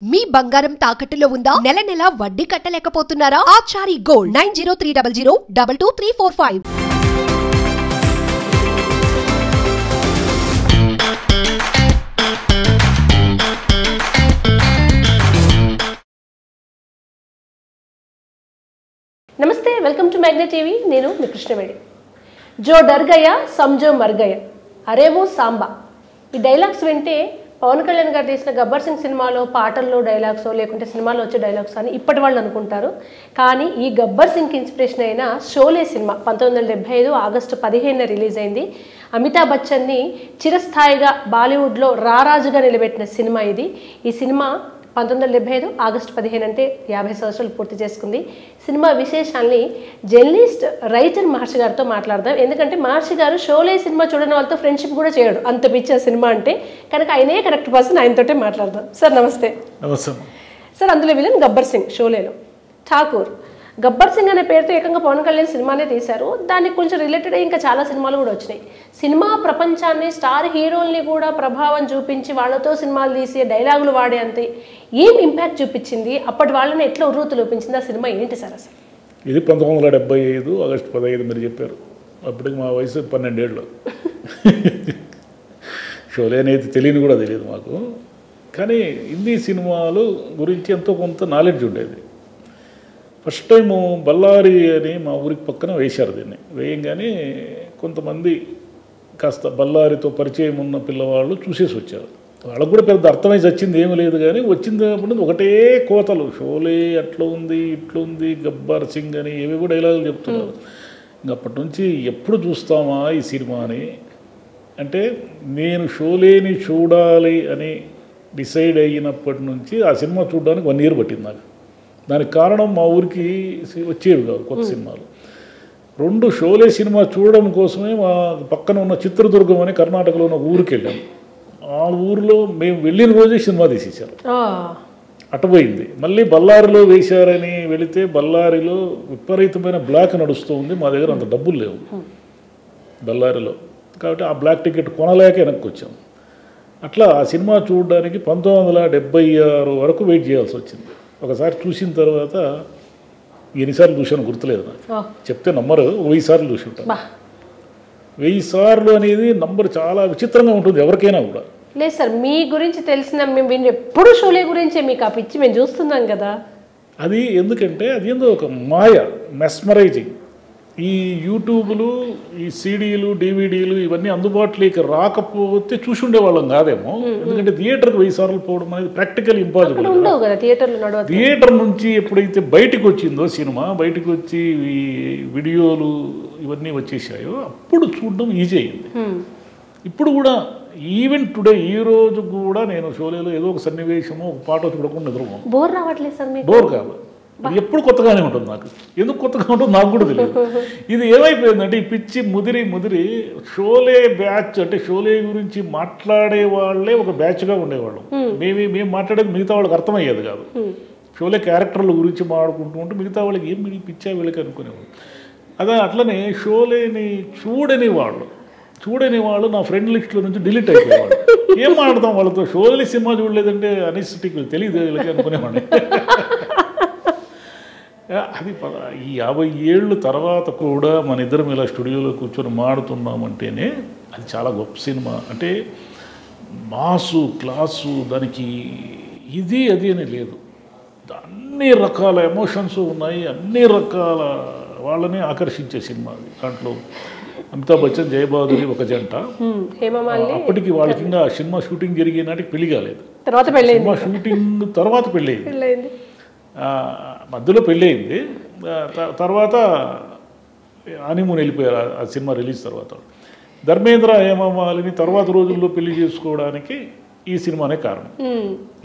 మీ బంగారం తాకట్టులో ఉందా? నెల నెల వడ్డీ కట్టలేకపోతున్నారా? ఆచారి గోల్డ్ 9030022345. నమస్తే, వెల్కమ్ టు మ్యాగ్నెట్ టీవీ. నేను మీ కృష్ణవేణి. జో డర్ గయా సమజో మర్ గయా అరేవో సాంబా. ఈ డైలాగ్స్ వింటే పవన్ కళ్యాణ్ గారు తీసిన గబ్బర్ సింగ్ సినిమాలో పాటల్లో డైలాగ్స్ లేకుంటే సినిమాలో వచ్చే డైలాగ్స్ అని ఇప్పటి వాళ్ళు అనుకుంటారు. కానీ ఈ గబ్బర్ సింగ్కి ఇన్స్పిరేషన్ అయిన షోలే సినిమా 1975 ఆగస్టు 15న రిలీజ్ అయింది. అమితాబ్ బచ్చన్ని చిరస్థాయిగా బాలీవుడ్లో రారాజుగా నిలబెట్టిన సినిమా ఇది. ఈ సినిమా 1975 ఆగస్టు 15 అంటే 50 సంవత్సరాలు పూర్తి చేసుకుంది. సినిమా విశేషాల్ని జర్నలిస్ట్ రైటర్ మహర్షి గారితో మాట్లాడదాం. ఎందుకంటే మహర్షి గారు షోలే సినిమా చూడని వాళ్ళతో ఫ్రెండ్షిప్ కూడా చేయడు, అంత పిచ్చే సినిమా అంటే. కనుక ఆయనే కరెక్ట్ పర్సన్, ఆయనతోటే మాట్లాడదాం. సార్ నమస్తే. నమస్తే సార్, అందులో విలన్ గబ్బర్ సింగ్ షోలేలో ఠాకూర్. గబ్బర్ సింగ్ అనే పేరుతో ఏకంగా పవన్ కళ్యాణ్ సినిమానే తీశారు. దానికి కొంచెం రిలేటెడ్ అయ్యి ఇంకా చాలా సినిమాలు కూడా వచ్చినాయి. సినిమా ప్రపంచాన్ని, స్టార్ హీరోల్ని కూడా ప్రభావం చూపించి వాళ్ళతో సినిమాలు తీసి డైలాగులు వాడే అంతే ఏం ఇంపాక్ట్ చూపించింది, అప్పటి వాళ్ళని ఎట్లా ఉర్రూతు చూపించింది ఆ సినిమా ఏంటి సార్ అసలు? ఇది 1975 ఆగస్టు 15 మీరు చెప్పారు. అప్పటికి మా వయసు 12 ఏళ్ళు. షోలే అనేది తెలియని కూడా తెలియదు మాకు. కానీ హిందీ సినిమాలు గురించి ఎంతో కొంత నాలెడ్జ్ ఉండేది. ఫస్ట్ టైము బళ్ళారి అని మా ఊరికి పక్కన వేశారు. దీన్ని వేయంగానే కొంతమంది కాస్త బళ్ళారితో పరిచయం ఉన్న పిల్లవాళ్ళు చూసేసి వచ్చారు. వాళ్ళకు కూడా పెద్ద అర్థమై వచ్చింది ఏమీ లేదు. కానీ వచ్చినప్పుడు ఒకటే కోతలు, షోలే అట్లా ఉంది, ఇట్లా ఉంది, గబ్బర్ సింగ్ అని ఏవేవో డైలాగులు చెప్తున్నారు. ఇంక అప్పటి నుంచి ఎప్పుడు చూస్తామా ఈ సినిమాని అంటే, నేను షోలేని చూడాలి అని డిసైడ్ అయినప్పటి నుంచి ఆ సినిమా చూడడానికి 1 ఇయర్ పట్టింది నాకు. దానికి కారణం మా ఊరికి వచ్చేవి కాదు కొత్త సినిమాలు. 2 షోలే సినిమా చూడడం కోసమే మా పక్కన ఉన్న చిత్రదుర్గం అని కర్ణాటకలో ఉన్న ఊరికి వెళ్ళాము. ఆ ఊరిలో మేము వెళ్ళిన రోజే సినిమా తీసేశారు. అటుపోయింది. మళ్ళీ బళ్ళారిలో వేశారని వెళితే బళ్ళారిలో విపరీతమైన బ్లాక్ నడుస్తూ ఉంది. మా దగ్గర అంత డబ్బులు లేవు బళ్ళారిలో. కాబట్టి ఆ బ్లాక్ టికెట్ కొనలేక వెనక్కి వచ్చాము. అట్లా ఆ సినిమా చూడడానికి 1976 వరకు వెయిట్ చేయాల్సి వచ్చింది. ఒకసారి చూసిన తర్వాత ఎన్నిసార్లు చూసాను గుర్తులేదు నాకు. చెప్తే నంబరు 1000 సార్లు చూసి ఉంటాను. 1000 సార్లు అనేది నంబర్ చాలా విచిత్రంగా ఉంటుంది ఎవరికైనా కూడా. లేదు సార్, మీ గురించి తెలిసిన మేము ఎప్పుడు షోలే గురించే మీకు ఆ పిచ్చి మేము చూస్తున్నాం కదా. అది ఎందుకంటే అది ఏందో ఒక మాయ, మెస్మరైజింగ్. ఈ యూట్యూబ్లు, ఈ సీడీలు, డివిడీలు ఇవన్నీ అందుబాటులోకి రాకపోతే చూసి ఉండేవాళ్ళం కాదేమో. ఎందుకంటే థియేటర్కి 1000 సార్లు పోవడం అనేది ప్రాక్టికల్ ఇంపాసిబుల్. థియేటర్ నుంచి ఎప్పుడైతే బయటకు వచ్చిందో సినిమా, బయటకు వచ్చి ఈ వీడియోలు ఇవన్నీ వచ్చేసాయో అప్పుడు చూడడం ఈజీ అయింది. ఇప్పుడు కూడా ఈవెన్ టుడే ఈ రోజు కూడా నేను షోలేలో ఏదో ఒక సన్నివేశము, ఒక పాట చూడకుండా నిద్రపోను. బోర్ రావట్లేదు సార్? బోర్ కాదు, అది ఎప్పుడు కొత్తగానే ఉంటుంది. నాకు ఎందుకు కొత్తగా ఉంటుంది నాకు కూడా తెలియదు. ఇది ఏమైపోయిందంటే ఈ పిచ్చి ముదిరి షోలే బ్యాచ్ అంటే షోలే గురించి మాట్లాడే వాళ్ళే ఒక బ్యాచ్గా ఉండేవాళ్ళం. మేము మాట్లాడేది మిగతా వాళ్ళకి అర్థమయ్యేది కాదు. షోలే క్యారెక్టర్ల గురించి మాట్లాడుకుంటూ ఉంటే మిగతా వాళ్ళకి ఏం పిచ్చా వీళ్ళకి అనుకునేవాళ్ళు. అదే అట్లనే షోలేని చూడని వాళ్ళు నా ఫ్రెండ్ లిస్ట్లో నుంచి డిలీట్ అయిపోయేవాళ్ళు. ఏం మాట్లాడతాం వాళ్ళతో? షోలే సినిమా చూడలేదంటే అనిస్టిక్ తెలియదు వీళ్ళకి అనుకునేవాడిని. అది ఈ 50 ఏళ్ళు తర్వాత కూడా మన ఇద్దరం ఇలా స్టూడియోలో కూర్చొని మాడుతున్నామంటేనే అది చాలా గొప్ప సినిమా. అంటే మాసు, క్లాసు, దానికి ఇది అది అని లేదు. అన్ని రకాల ఎమోషన్స్ ఉన్నాయి, అన్ని రకాల వాళ్ళని ఆకర్షించే సినిమా అది. దాంట్లో అమితాబ్ బచ్చన్, జయబాదురి ఒక జంట. అప్పటికి వాళ్ళకి ఇంకా సినిమా షూటింగ్ జరిగే నాటికి పెళ్లి కాలేదు. సినిమా షూటింగ్ తర్వాత పెళ్ళయింది. మధ్యలో పెళ్ళయింది. తర్వాత హనీమూన్ వెళ్ళిపోయారు ఆ సినిమా రిలీజ్ తర్వాత. ధర్మేంద్ర, హేమమాలిని తర్వాత రోజుల్లో పెళ్లి చేసుకోవడానికి ఈ సినిమానే కారణం.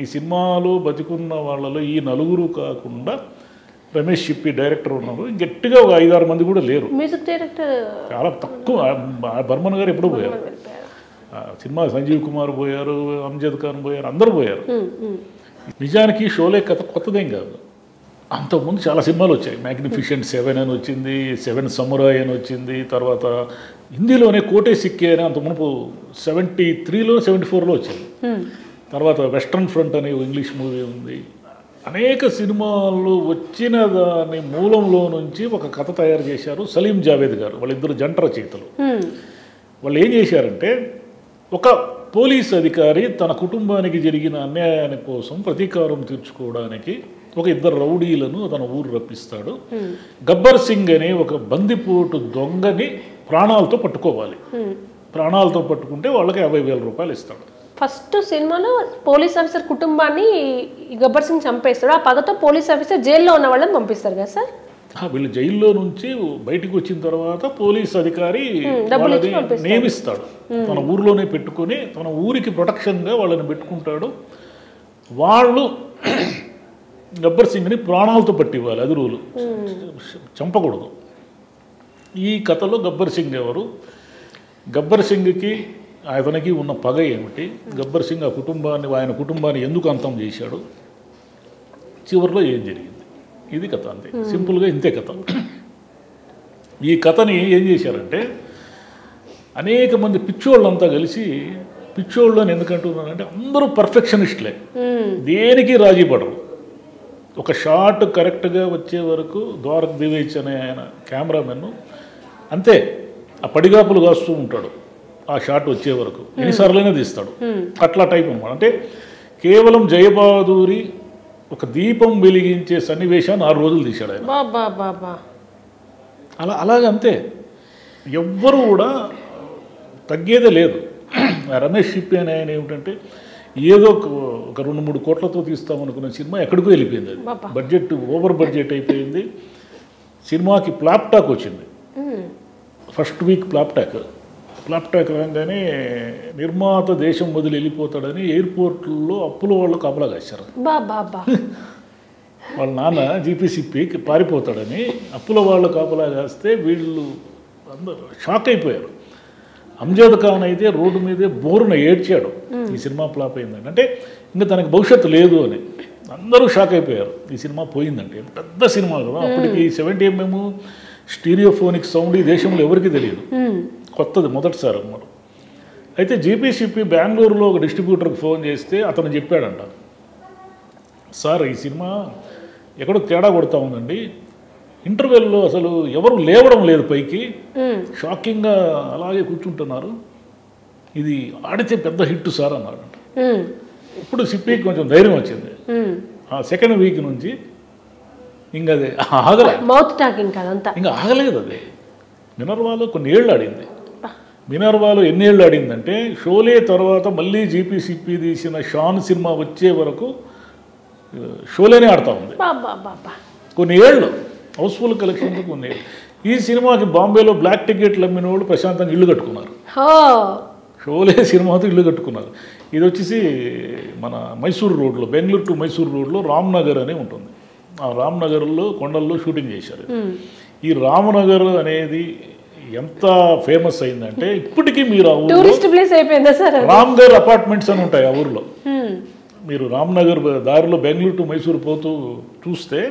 ఈ సినిమాలో బతికున్న వాళ్ళలో ఈ 4 కాకుండా రమేష్ చిప్పి డైరెక్టర్ ఉన్నారు. గట్టిగా ఒక 5-6 మంది కూడా లేరు. మ్యూజిక్ డైరెక్టర్ చాలా తక్కువ. బర్మన్ గారు ఎప్పుడూ పోయారు. సినిమా సంజీవ్ కుమార్ పోయారు, అమ్జద్ ఖాన్ పోయారు, అందరూ పోయారు. నిజానికి షోలే కథ కొత్తదేం కాదు. అంతకుముందు చాలా సినిమాలు వచ్చాయి. మ్యాగ్నిఫిషెంట్ 7 అని వచ్చింది, 7 సమురాయ్ అని వచ్చింది. తర్వాత హిందీలోనే కోటే సిక్కే అని అంత మునుపు 73లో 74లో వచ్చింది. తర్వాత వెస్ట్రన్ ఫ్రంట్ అనే ఇంగ్లీష్ మూవీ ఉంది. అనేక సినిమాలు వచ్చిన దాని మూలంలో నుంచి ఒక కథ తయారు చేశారు సలీం జావేద్ గారు. వాళ్ళిద్దరు జంట రచయితలు. వాళ్ళు ఏం చేశారంటే, ఒక పోలీస్ అధికారి తన కుటుంబానికి జరిగిన అన్యాయాని కోసం ప్రతీకారం తీర్చుకోవడానికి ఒక ఇద్దరు రౌడీలను తన ఊరు రప్పిస్తాడు. గబ్బర్ సింగ్ అనే ఒక బందిపోటు దొంగని ప్రాణాలతో పట్టుకోవాలి. ప్రాణాలతో పట్టుకుంటే వాళ్ళకి 50,000 రూపాయలు ఇస్తాడు. ఫస్ట్ సినిమాలో పోలీస్ ఆఫీసర్ కుటుంబాన్ని గబ్బర్ సింగ్ చంపేస్తాడు. ఆ పగతో పోలీస్ ఆఫీసర్ జైల్లో ఉన్న వాళ్ళని పంపిస్తారు కదా సార్? వీళ్ళు జైల్లో నుంచి బయటికి వచ్చిన తర్వాత పోలీస్ అధికారి వాళ్ళని నియమిస్తాడు. తన ఊరిలోనే పెట్టుకొని తన ఊరికి ప్రొటెక్షన్గా వాళ్ళని పెట్టుకుంటాడు. వాళ్ళు గబ్బర్ సింగ్ని ప్రాణాలతో పట్టి ఇవ్వాలి. అది రూలు, చంపకూడదు. ఈ కథలో గబ్బర్ సింగ్ ఎవరు, గబ్బర్ సింగ్కి అతనికి ఉన్న పగ ఏమిటి, గబ్బర్ సింగ్ ఆయన కుటుంబాన్ని ఎందుకు అంతం చేశాడు, చివరిలో ఏం జరిగింది, ఇది కథ. అంతే సింపుల్గా ఇంతే కథ. ఈ కథని ఏం చేశారంటే, అనేక మంది పిచ్చోళ్ళంతా కలిసి, పిచ్చోళ్ళని ఎందుకంటున్నారంటే అందరూ పర్ఫెక్షనిస్టులే, దేనికి రాజీ పడరు. ఒక షాట్ కరెక్ట్గా వచ్చే వరకు ద్వారక్ దివేచ్ అనే ఆయన కెమెరామెన్ అంతే ఆ పడిగాపులు కాస్తూ ఉంటాడు. ఆ షాట్ వచ్చే వరకు ఎన్నిసార్లైనా తీస్తాడు. అట్లా టైప్ అన్నమాట. అంటే కేవలం జయబహదూరి ఒక దీపం వెలిగించే సన్నివేశాన్ని 6 రోజులు తీశాడు ఆయన. అలాగంతే, ఎవ్వరూ కూడా తగ్గేదే లేదు. రమేష్ సిప్పి అనే ఆయన ఏమిటంటే, ఏదో ఒక 2-3 కోట్లతో తీస్తామనుకున్న సినిమా ఎక్కడికో వెళ్ళిపోయింది. అది బడ్జెట్ ఓవర్ బడ్జెట్ అయిపోయింది. సినిమాకి ఫ్లాప్ టాక్ వచ్చింది. ఫస్ట్ వీక్ ఫ్లాప్ టాక్ రాగానే నిర్మాత దేశం వదిలి వెళ్ళిపోతాడని ఎయిర్పోర్ట్లో అప్పుల వాళ్ళు కాపలా కాశారు. వాళ్ళ నాన్న జీపీసీపీకి పారిపోతాడని అప్పుల వాళ్ళు కాపలా కాస్తే వీళ్ళు అందరూ షాక్ అయిపోయారు. అమ్జద్ ఖాన్ అయితే రోడ్డు మీదే బోరున ఏడ్చాడు, ఈ సినిమా ఫ్లాప్ అయిందని. అంటే ఇంకా తనకి భవిష్యత్తు లేదు అని అందరూ షాక్ అయిపోయారు. ఈ సినిమా పోయిందంటే పెద్ద సినిమా కదా, అప్పటికి 70mm స్టీరియోఫోనిక్ సౌండ్ ఈ దేశంలో ఎవరికి తెలియదు, కొత్తది, మొదటిసారి అన్నారు. అయితే జీపీసీపీ బెంగళూరులో ఒక డిస్ట్రిబ్యూటర్కి ఫోన్ చేస్తే అతను చెప్పాడంట, సార్ ఈ సినిమా ఎక్కడో తేడా కొడతా ఉందండి, ఇంటర్వెల్లో అసలు ఎవరు లేవడం లేదు పైకి, షాకింగ్గా అలాగే కూర్చుంటున్నారు, ఇది ఆడితే పెద్ద హిట్ సార్ అన్నాడంట. ఇప్పుడు సిప్పికి కొంచెం ధైర్యం వచ్చింది. ఆ సెకండ్ వీక్ నుంచి ఇంకా అది ఆగలేదు, మౌత్ టాకింగ్ కాదంతా ఇంకా ఆగలేదు. అది మినర్వాలో కొన్ని ఏళ్ళు ఆడింది. మినర్వాలో ఎన్ని ఏళ్ళు ఆడిందంటే, షోలే తర్వాత మళ్ళీ జీపీసీపీ తీసిన షాన్ సినిమా వచ్చే వరకు షోలేనే ఆడుతూ ఉంది. కొన్ని ఏళ్ళు హౌస్ఫుల్ కలెక్షన్తో కొన్ని ఏళ్ళు. ఈ సినిమాకి బాంబేలో బ్లాక్ టికెట్లు అమ్మిన వాళ్ళు ప్రశాంతంగా ఇల్లు కట్టుకున్నారు. షోలే సినిమాతో ఇల్లు కట్టుకున్నారు. ఇది వచ్చేసి మన మైసూర్ రోడ్లో, బెంగళూరు టు మైసూర్ రోడ్లో రామ్నగర్ అని ఉంటుంది. ఆ రామ్నగర్లో కొండల్లో షూటింగ్ చేశారు. ఈ రామ్నగర్ అనేది ఎంత ఫేమస్ అయిందంటే, ఇప్పటికీ మీరు ఆ ఊరు రామ్గర్ అపార్ట్మెంట్స్ అని ఉంటాయి. ఆ ఊర్లో మీరు రామ్నగర్ దారిలో బెంగళూరు టు మైసూర్ పోతూ చూస్తే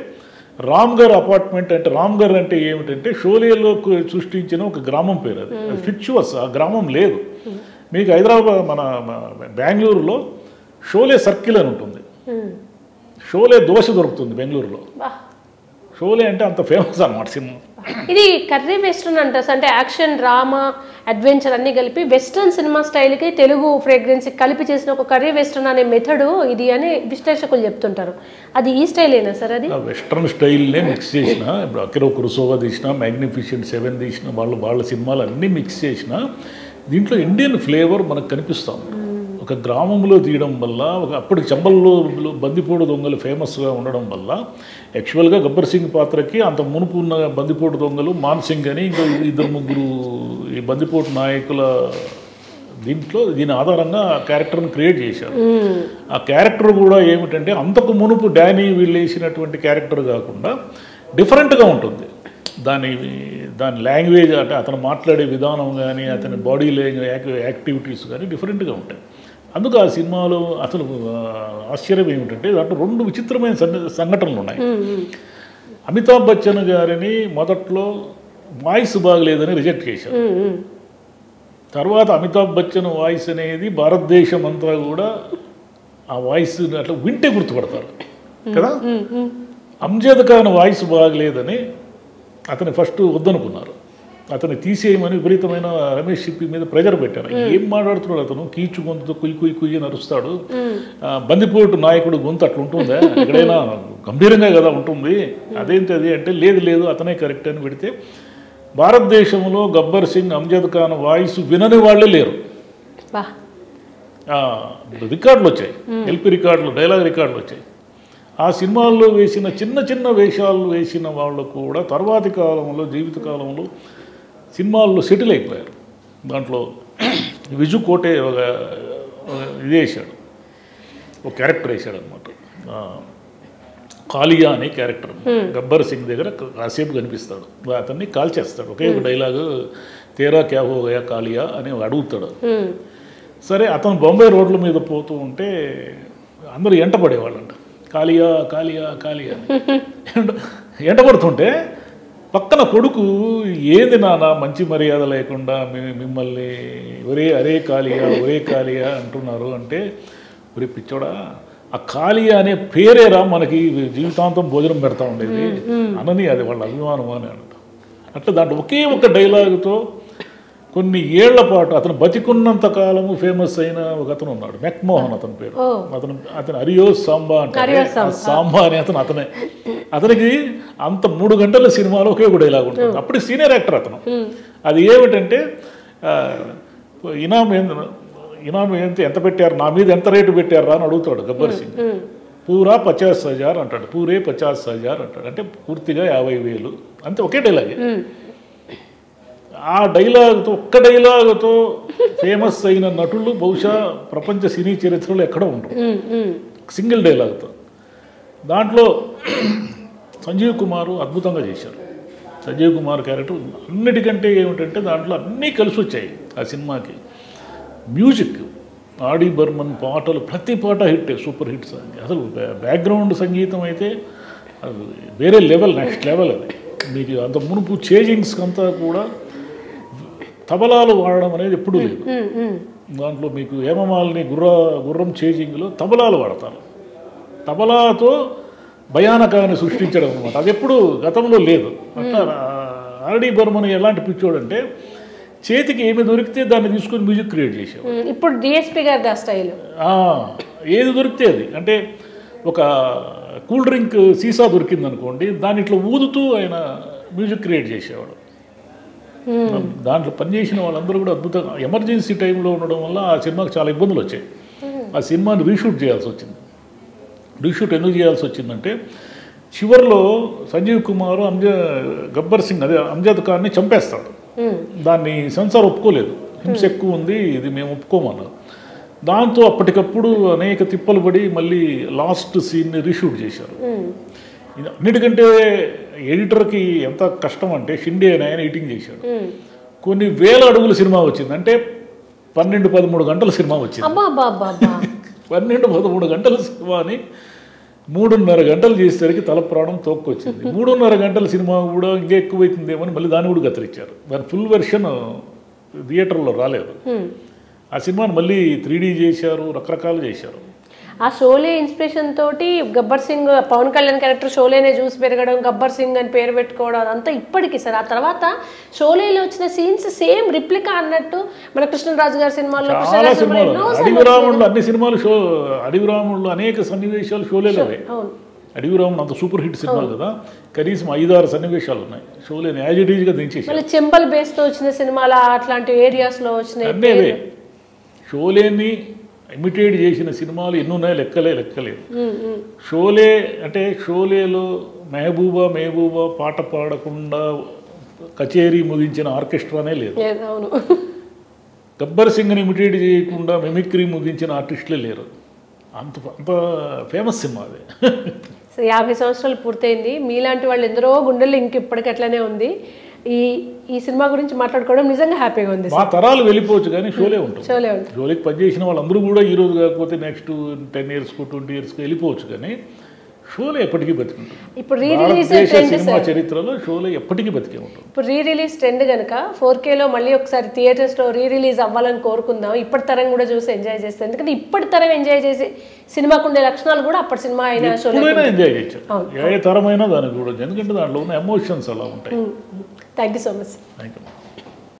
రామ్గర్ అపార్ట్మెంట్ అంటే, రామ్గర్ అంటే ఏమిటంటే షోలేలో సృష్టించిన ఒక గ్రామం పేరు. అది ఫిక్చువస్, ఆ గ్రామం లేదు. మీకు హైదరాబాద్ మన బెంగళూరులో షోలే సర్కిల్ అని ఉంటుంది, షోలే దోశ దొరుకుతుంది బెంగళూరులో. షోలే అంటే అంత ఫేమస్ అన్నమాట సినిమా. ఇది కర్రీ వెస్ట్రన్ అంటారు, అంటే యాక్షన్, డ్రామా, అడ్వెంచర్ అన్ని కలిపి వెస్ట్రన్ సినిమా స్టైల్కి తెలుగు ఫ్రేగ్రెన్స్ కలిపి చేసిన ఒక కర్రీ వెస్ట్రన్ అనే మెథడ్ ఇది అని విశ్లేషకులు చెప్తుంటారు. అది ఈ స్టైలేనా సార్? అది వెస్ట్రన్ స్టైల్నే మిక్స్ చేసిన, ఇప్పుడు అకిరో కురోసావా తీసిన, మ్యాగ్నిఫిషెంట్ 7 తీసిన, వాళ్ళ సినిమాలు అన్నీ మిక్స్ చేసిన దీంట్లో ఇండియన్ ఫ్లేవర్ మనకు కనిపిస్తాం. ఒక గ్రామంలో తీయడం వల్ల, అప్పటికి చంబల్లో బందిపోటు దొంగలు ఫేమస్గా ఉండడం వల్ల, యాక్చువల్గా గబ్బర్ సింగ్ పాత్రకి అంత మునుపు ఉన్న బందిపోటు దొంగలు మాన్ సింగ్ అని ఇంకా 2-3 ఈ బందిపోటు నాయకుల దీని ఆధారంగా ఆ క్యారెక్టర్ని క్రియేట్ చేశారు. ఆ క్యారెక్టర్ కూడా ఏమిటంటే అంతకు మునుపు డానీ వీళ్ళు వేసినటువంటి క్యారెక్టర్ కాకుండా డిఫరెంట్గా ఉంటుంది. దాని లాంగ్వేజ్ అంటే అతను మాట్లాడే విధానం కానీ, అతని బాడీ లాంగ్వేజ్ యాక్టివిటీస్ కానీ డిఫరెంట్గా ఉంటాయి. అందుకు ఆ సినిమాలో అసలు ఆశ్చర్యం ఏమిటంటే, దాంట్లో 2 విచిత్రమైన సంఘటనలు ఉన్నాయి. అమితాబ్ బచ్చన్ గారిని మొదట్లో వాయిస్ బాగలేదని రిజెక్ట్ చేశారు. తర్వాత అమితాబ్ బచ్చన్ వాయిస్ అనేది భారతదేశం అంతా కూడా ఆ వాయిస్ అట్లా వింటే గుర్తుపడతారు కదా. అమ్జద్ ఖాన్ వాయిస్ బాగలేదని అతని ఫస్ట్ వద్దనుకున్నారు, అతన్ని తీసేయమని విపరీతమైన రమేష్ సిప్పి మీద ప్రెజర్ పెట్టారు. ఏం మాట్లాడుతున్నాడు అతను, కీచు గొంతుతో కుయ్యి కుయ్యి కుయ్యి నరుస్తాడు, బందిపోటు నాయకుడు గొంతు అట్లా ఉంటుందా, ఎక్కడైనా గంభీరంగా కదా ఉంటుంది, అదేంటి అది అంటే లేదు లేదు అతనే కరెక్ట్ అని పెడితే భారతదేశంలో గబ్బర్ సింగ్ అమ్జద్ ఖాన్ వాయిస్ వినని వాళ్ళే లేరు. రికార్డులు వచ్చాయి, ఎల్పి రికార్డులు, డైలాగ్ రికార్డులు వచ్చాయి. ఆ సినిమాల్లో వేసిన చిన్న చిన్న వేషాలు వేసిన వాళ్ళు కూడా తర్వాతి కాలంలో జీవితకాలంలో సినిమాల్లో సెటిల్ అయిపోయారు. దాంట్లో విజు కోటే ఒక ఇది వేశాడు, ఒక క్యారెక్టర్ వేశాడు అనమాట, కాలియా అనే క్యారెక్టర్. గబ్బర్ సింగ్ దగ్గర కాసేపు కనిపిస్తాడు, అతన్ని కాల్ చేస్తాడు. ఒకే ఒక డైలాగు, తేరా క్యా హో గయా కాలియా అని అడుగుతాడు. సరే అతను బొంబాయి రోడ్ల మీద పోతూ ఉంటే అందరూ ఎంటపడేవాళ్ళంట, కాలియా కాలియా కాలియా ఎంటపడుతుంటే పక్కన కొడుకు ఏంది నాన్న మంచి మర్యాద లేకుండా మిమ్మల్ని ఒరే కాలియా అంటున్నారు అంటే, ఒరే పిచ్చోడా ఆ కాలియా అనే పేరేరా మనకి జీవితాంతం భోజనం పెడతా ఉండేది అనని, అది వాళ్ళ అభిమానం అని అంట. అట్లా దాంట్లో ఒకే ఒక డైలాగుతో కొన్ని ఏళ్ల పాటు అతను బతికున్నంత కాలము ఫేమస్ అయిన ఒక అతను ఉన్నాడు, మెక్మోహన్ అతని పేరు. అతను అరియో సాంబా అంటారు, సాంబా అని అతనే. అతనికి అంత 3 గంటల సినిమాలో ఒకే ఒక డైలాగ్ ఉంటుంది. అప్పుడు సీనియర్ యాక్టర్ అతను. అది ఏమిటంటే ఇనాం ఎంత పెట్టారు, నా మీద ఎంత రేటు పెట్టారా అని అడుగుతాడు గబ్బర్ సింగ్. పూరా 50,000 అంటాడు, పూరే 50,000 అంటాడు, అంటే పూర్తిగా 50,000 అంతే. ఒకే డైలాగే. ఆ డైలాగ్తో, ఒక్క డైలాగ్తో ఫేమస్ అయిన నటులు బహుశా ప్రపంచ సినీ చరిత్రలో ఎక్కడ ఉండరు, సింగిల్ డైలాగ్తో. దాంట్లో సంజీవ్ కుమార్ అద్భుతంగా చేశారు. సంజీవ్ కుమార్ క్యారెక్టర్ అన్నిటికంటే ఏమిటంటే దాంట్లో అన్నీ కలిసి వచ్చాయి ఆ సినిమాకి. మ్యూజిక్, ఆడి బర్మన్ పాటలు, ప్రతి పాట హిట్టే, సూపర్ హిట్స్. అసలు బ్యాక్గ్రౌండ్ సంగీతం అయితే అది వేరే లెవెల్, నెక్స్ట్ లెవెల్. అది మీకు అంత మునుపు చేంజింగ్స్ అంతా కూడా తబలాలు వాడడం అనేది ఎప్పుడూ లేదు. దాంట్లో మీకు హేమమాలిని గుర్రం చేజింగ్లో తబలాలు వాడతారు. తబలాతో భయానకాన్ని సృష్టించడం అనమాట, అది ఎప్పుడు గతంలో లేదు. అట్లా ఆర్డి బర్మన్ ఎలాంటి పిచ్చోడు అంటే చేతికి ఏమి దొరికితే దాన్ని తీసుకొని మ్యూజిక్ క్రియేట్ చేసేవాడు. ఇప్పుడు డిఎస్పీ గారి స్టైల్, ఏది దొరికితే అది. అంటే ఒక కూల్ డ్రింక్ సీసా దొరికింది అనుకోండి, దాన్ని ఇట్లా ఊదుతూ ఆయన మ్యూజిక్ క్రియేట్ చేసేవాడు. దాంట్లో పనిచేసిన వాళ్ళందరూ కూడా అద్భుతంగా, ఎమర్జెన్సీ టైంలో ఉండడం వల్ల ఆ సినిమాకి చాలా ఇబ్బందులు వచ్చాయి. ఆ సినిమాని రీషూట్ చేయాల్సి వచ్చింది. రీషూట్ ఎందుకు చేయాల్సి వచ్చిందంటే చివరిలో సంజీవ్ కుమార్ గబ్బర్ సింగ్ అదే అమ్జద్ ఖాన్ని చంపేస్తాడు. దాన్ని సెన్సార్ ఒప్పుకోలేదు, హింస ఎక్కువ ఉంది, ఇది మేము ఒప్పుకోమన్నారు. దాంతో అప్పటికప్పుడు అనేక తిప్పలు పడి మళ్ళీ లాస్ట్ సీన్ని రీషూట్ చేశారు. అన్నిటికంటే ఎడిటర్కి ఎంత కష్టం అంటే షిండే అని ఆయన ఎడిటింగ్ చేశాడు. కొన్ని వేల అడుగుల సినిమా వచ్చింది, అంటే 12-13 గంటల సినిమా వచ్చింది. 12-13 గంటల సినిమాని 3.5 గంటలు చేసేసరికి తల ప్రాణం తోక్కొచ్చింది. 3.5 గంటల సినిమా కూడా ఇంకా ఎక్కువైతుందేమని మళ్ళీ దాన్ని కూడా కత్తిరించారు. దాని ఫుల్ వెర్షన్ థియేటర్లో రాలేదు. ఆ సినిమాని మళ్ళీ 3D చేశారు, రకరకాలు చేశారు. ఆ షోలే ఇన్స్పిరేషన్ తోటి గబ్బర్ సింగ్, పవన్ కళ్యాణ్ క్యారెక్టర్ షోలేనే చూసి పెరగడం, గబ్బర్ సింగ్ అని పేరు పెట్టుకోవడం, అదంతా ఇప్పటికీ సార్. ఆ తర్వాత షోలేలో వచ్చిన సీన్స్ సేమ్ రిప్లికా అన్నట్టు మన కృష్ణరాజు గారి సినిమాల్లో, అడవిరాముళ్ళు అన్ని సినిమాలు అడవిరాముళ్ళు అనేక సన్నివేశాలు షోలేలోవే. అడవిరాముడు అంత సూపర్ హిట్ సినిమా కదా, కనీసం 5-6 సన్నివేశాలు ఉన్నాయి షోలేని యాజ్ ఇట్ ఈజ్గా దించేసి. మళ్ళీ చెంపల్ బేస్తో వచ్చిన సినిమాలు అట్లాంటి ఏరియాస్లో వచ్చినాయి. అన్నేవే షోలేని ఇమిటేట్ చేసిన సినిమాలు ఎన్ని ఉన్నాయో లెక్కలేదు. షోలే అంటే షోలేలో మెహబూబా పాట పాడకుండా కచేరీ ముగించిన ఆర్కెస్ట్రానే లేదు. గబ్బర్ సింగ్ని ఇమిటేట్ చేయకుండా మిమిక్రీ ముగించిన ఆర్టిస్టులే లేరు. అంత ఫేమస్ సినిమా అది. 50 సంవత్సరాలు పూర్తయింది. మీలాంటి వాళ్ళు ఎందరో గుండెల్లో ఇంక ఇప్పటికి అట్లనే ఉంది. ఈ సినిమా గురించి మాట్లాడుకోవడం నిజంగా హ్యాపీగా ఉంది. మా తరాలు వెళ్ళిపోవచ్చు కానీ షోలే ఉంటుంది. షోలేకి పనిచేసిన వాళ్ళందరూ కూడా ఈరోజు కాకపోతే నెక్స్ట్ 10 years 20 years వెళ్ళిపోవచ్చు, కానీ షోలో ఎప్పటికీ బతికుంటుంది. ఇప్పుడు రీ రిలీజ్ సినిమా చరిత్రలో షోలో ఎప్పటికీ బతికే ఉంటుంది. ఇప్పుడు రీ రిలీజ్ ట్రెండ్ కనుక 4Kలో మళ్ళీ ఒకసారి థియేటర్స్లో రీ రిలీజ్ అవ్వాలని కోరుకుందాం. ఇప్పటి తరం కూడా చూసి ఎంజాయ్ చేస్తాం. ఎందుకంటే ఇప్పటి తరం ఎంజాయ్ చేసి సినిమాకు ఉండే లక్షణాలు కూడా అప్పటి సినిమా అయినా షోలో ఎంజాయ్ చేయొచ్చు. ఏ తరమైనా దానికి కూడా, ఎందుకంటే దాంట్లో ఉన్న ఎమోషన్స్ అలా ఉంటాయి. Thank you so much. Thank you.